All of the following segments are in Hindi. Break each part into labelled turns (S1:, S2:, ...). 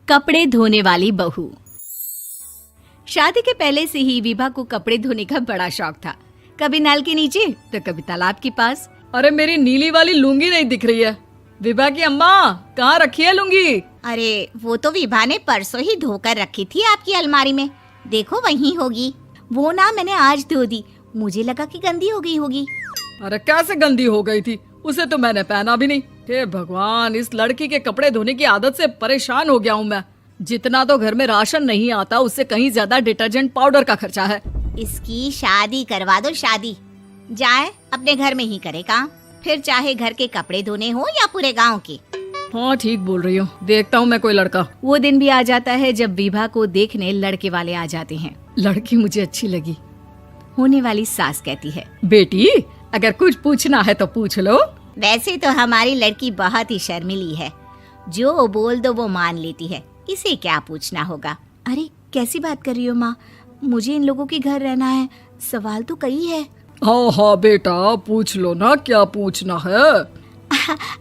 S1: कपड़े धोने वाली बहू। शादी के पहले से ही विभा को कपड़े धोने का बड़ा शौक था। कभी नल के नीचे तो कभी तालाब के पास।
S2: अरे मेरी नीली वाली लुंगी नहीं दिख रही है। विभा की अम्मा, कहाँ रखी है लुंगी?
S3: अरे वो तो विभा ने परसों ही धोकर रखी थी आपकी अलमारी में, देखो वहीं होगी। वो ना मैंने आज धो दी, मुझे लगा कि गंदी हो गई होगी।
S2: अरे कैसे गंदी हो गई थी? उसे तो मैंने पहना भी नहीं। हे भगवान, इस लड़की के कपड़े धोने की आदत से परेशान हो गया हूँ मैं। जितना तो घर में राशन नहीं आता, उससे कहीं ज्यादा डिटर्जेंट पाउडर का खर्चा है।
S3: इसकी शादी करवा दो, शादी जाए अपने घर में ही करे काम, फिर चाहे घर के कपड़े धोने हो या पूरे गांव के।
S2: हाँ ठीक बोल रही हूँ, देखता हूँ मैं कोई लड़का।
S1: वो दिन भी आ जाता है जब विभा को देखने लड़के वाले आ जाते हैं।
S2: लड़की मुझे अच्छी लगी।
S1: होने वाली सास कहती है,
S2: बेटी अगर कुछ पूछना है तो पूछ लो।
S3: वैसे तो हमारी लड़की बहुत ही शर्मिली है, जो बोल दो वो मान लेती है, इसे क्या पूछना होगा।
S1: अरे कैसी बात कर रही हो माँ, मुझे इन लोगों के घर रहना है, सवाल तो कई है।
S2: हाँ हाँ बेटा, पूछ लो ना, क्या पूछना है।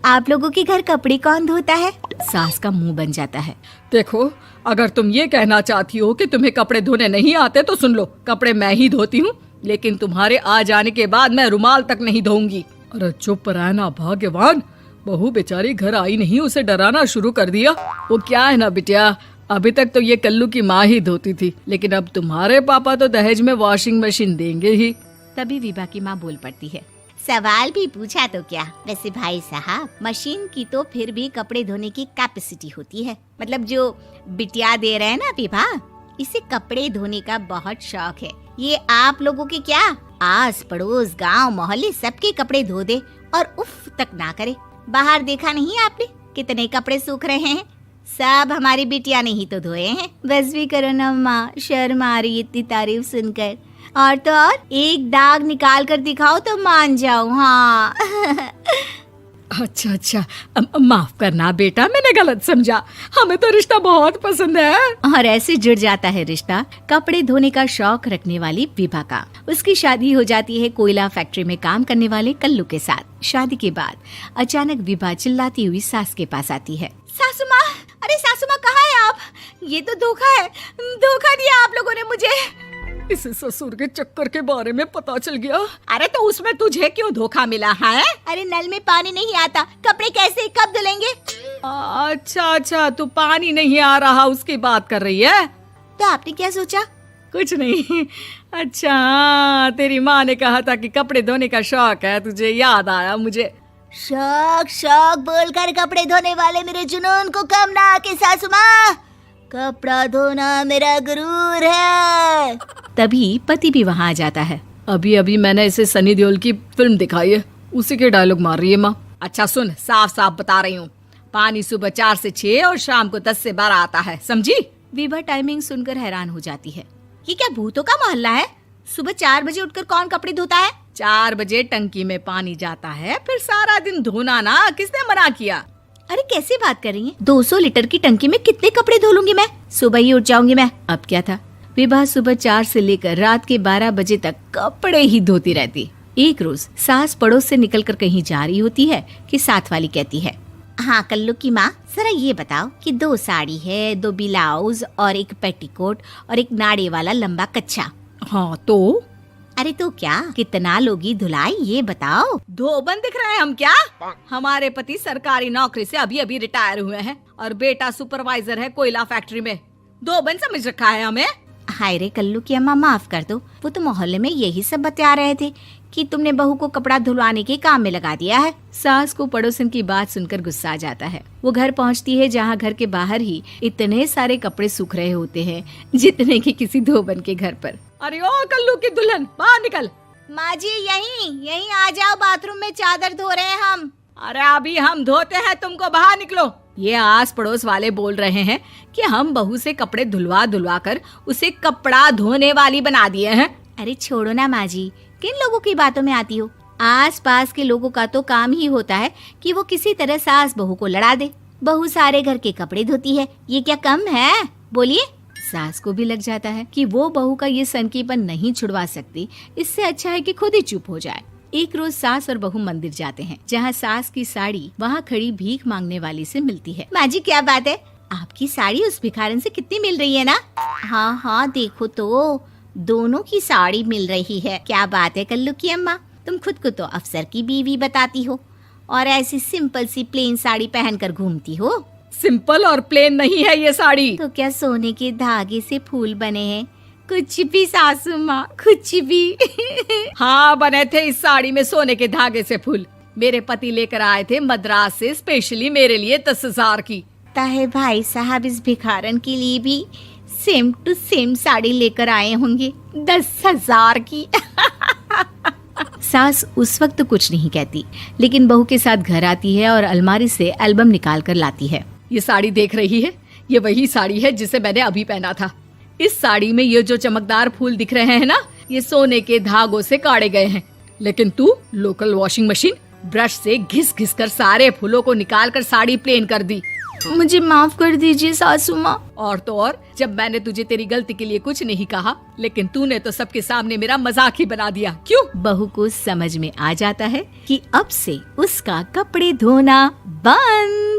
S1: आप लोगों के घर कपड़े कौन धोता है? सास का मुंह बन जाता है।
S2: देखो, अगर तुम ये कहना चाहती हो कि तुम्हें कपड़े धोने नहीं आते तो सुन लो, कपड़े मैं ही धोती हूँ, लेकिन तुम्हारे आ जाने के बाद मैं रुमाल तक नहीं धोऊंगी। अरे चुप रहना भाग्यवान, बहू बेचारी घर आई नहीं, उसे डराना शुरू कर दिया। वो क्या है ना बिटिया, अभी तक तो ये कल्लू की माँ ही धोती थी, लेकिन अब तुम्हारे पापा तो दहेज में वॉशिंग मशीन देंगे ही।
S1: तभी विभा की माँ बोल पड़ती है,
S3: सवाल भी पूछा तो क्या। वैसे भाई साहब, मशीन की तो फिर भी कपड़े धोने की कैपेसिटी होती है। मतलब जो बिटिया दे रहे हैं ना विभा, इसे कपड़े धोने का बहुत शौक है। ये आप लोगों के क्या, आस पड़ोस गांव मोहल्ले सबके कपड़े धो दे और उफ तक ना करे। बाहर देखा नहीं आपने कितने कपड़े सूख रहे हैं? सब हमारी बिटिया ने ही तो धोए हैं।
S1: बस भी करो ना माँ, शर्म आ रही इतनी तारीफ सुनकर। और तो और एक दाग निकाल कर दिखाओ तो मान जाओ। हाँ
S2: अच्छा अच्छा, माफ करना बेटा, मैंने गलत समझा। हमें तो रिश्ता बहुत पसंद है।
S1: और ऐसे जुड़ जाता है रिश्ता कपड़े धोने का शौक रखने वाली विभा का। उसकी शादी हो जाती है कोयला फैक्ट्री में काम करने वाले कल्लू के साथ। शादी के बाद अचानक विभा चिल्लाती हुई सास के पास आती है।
S3: सासू माँ, अरे सासू माँ कहाँ है आप? ये तो धोखा है, धोखा दिया आप लोगों ने मुझे।
S2: इसे ससुर के चक्कर के बारे में पता चल गया।
S3: अरे तो उसमें तुझे क्यों धोखा मिला है? अरे नल में पानी नहीं आता, कपड़े कैसे कब धुलेंगे?
S2: अच्छा अच्छा, तू पानी नहीं आ रहा उसकी बात कर रही है।
S3: तो आपने क्या सोचा?
S2: कुछ नहीं। अच्छा, तेरी माँ ने कहा था कि कपड़े धोने का शौक है, तुझे याद आया मुझे।
S3: शौक शौक बोलकर कपड़े धोने वाले मेरे जुनून को कम ना आके सासू माँ, कपड़ा धोना मेरा गुरूर है।
S1: तभी पति भी वहाँ आ जाता है।
S2: अभी अभी मैंने इसे सनी देओल की फिल्म दिखाई है, उसी के डायलॉग मार रही है माँ। अच्छा सुन, साफ साफ बता रही हूँ, पानी सुबह 4 से 6 और शाम को 10 से 12 आता है, समझी?
S1: विभा टाइमिंग सुनकर हैरान हो जाती है।
S3: ये क्या भूतों का मोहल्ला है? सुबह 4 बजे उठकर कौन कपड़े धोता है?
S2: 4 बजे टंकी में पानी जाता है, फिर सारा दिन धोना ना, किसने मना किया?
S1: अरे कैसी बात कर रही हैं? 200 लीटर की टंकी में कितने कपड़े धो लूंगी मैं? सुबह ही उठ जाऊंगी मैं। अब क्या था, विभा सुबह 4 से लेकर रात के 12 बजे तक कपड़े ही धोती रहती। एक रोज सास पड़ोस से निकलकर कहीं जा रही होती है कि साथ वाली कहती है,
S3: हाँ कल्लू की माँ, जरा ये बताओ कि 2 साड़ी है, 2 ब्लाउज और एक पेटीकोट और एक नाड़े वाला लंबा कच्छा।
S2: हाँ तो?
S3: अरे तो क्या, कितना लोगी धुलाई ये बताओ।
S2: धोबन दिख रहे हैं हम क्या? हमारे पति सरकारी नौकरी से अभी अभी रिटायर हुए हैं और बेटा सुपरवाइजर है कोयला फैक्ट्री में। धोबन समझ रखा है हमें।
S3: हाय रे कल्लू की अम्मा, माफ कर दो, वो तो मोहल्ले में यही सब बता रहे थे कि तुमने बहू को कपड़ा धुलवाने के काम में लगा दिया है।
S1: सास को पड़ोसन की बात सुनकर गुस्सा आ जाता है। वो घर पहुंचती है जहां घर के बाहर ही इतने सारे कपड़े सूख रहे होते हैं जितने कि किसी धोबन के घर पर।
S2: अरे ओ कल्लू की दुल्हन, बाहर निकल।
S3: माँ जी यहीं आ जाओ, बाथरूम में चादर धो रहे हैं हम।
S2: अरे अभी हम धोते हैं, तुमको बाहर निकलो। ये आस पड़ोस वाले बोल रहे हैं कि हम बहू से कपड़े धुलवा धुलवा कर उसे कपड़ा धोने वाली बना दिए हैं।
S1: अरे छोड़ो ना माँ जी, किन लोगों की बातों में आती हो? आस पास के लोगों का तो काम ही होता है कि वो किसी तरह सास बहू को लड़ा दे। बहू सारे घर के कपड़े धोती है, ये क्या कम है? बोलिए। सास को भी लग जाता है कि वो बहू का ये सनकीपन नहीं छुड़वा सकती, इससे अच्छा है कि खुद ही चुप हो जाए। एक रोज सास और बहू मंदिर जाते हैं, जहाँ सास की साड़ी वहाँ खड़ी भीख मांगने वाली से मिलती है।
S3: माँ जी क्या बात है, आपकी साड़ी उस भिखारन से कितनी मिल रही है ना? हाँ हाँ देखो तो, दोनों की साड़ी मिल रही है। क्या बात है कल्लू की अम्मा, तुम खुद को तो अफसर की बीवी बताती हो और ऐसी सिंपल सी प्लेन साड़ी पहनकर घूमती हो।
S2: सिंपल और प्लेन नहीं है ये साड़ी।
S3: तो क्या सोने के धागे से फूल बने हैं? कुछ भी सासू माँ, कुछ भी।
S2: हाँ, बने थे इस साड़ी में सोने के धागे से फूल। मेरे पति लेकर आए थे मद्रास से स्पेशली मेरे लिए 10,000 की।
S3: ताहे भाई साहब इस भिखारन के लिए भी सेम टू सेम साड़ी लेकर आए होंगे 10,000 की। सास उस वक्त तो कुछ नहीं कहती, लेकिन बहू के साथ घर आती है और अलमारी से एल्बम निकाल कर लाती है।
S2: ये साड़ी देख रही है, ये वही साड़ी है जिसे मैंने अभी पहना था। इस साड़ी में ये जो चमकदार फूल दिख रहे हैं ना, ये सोने के धागों से काढ़े गए हैं। लेकिन तू लोकल वॉशिंग मशीन ब्रश से घिस घिस कर सारे फूलों को निकाल कर साड़ी प्लेन कर दी।
S3: मुझे माफ कर दीजिए सासू माँ।
S2: और तो और, जब मैंने तुझे तेरी गलती के लिए कुछ नहीं कहा, लेकिन तूने तो सबके सामने मेरा मजाक ही बना दिया। क्यों?
S3: बहू को समझ में आ जाता है कि अब से उसका कपड़े धोना बंद।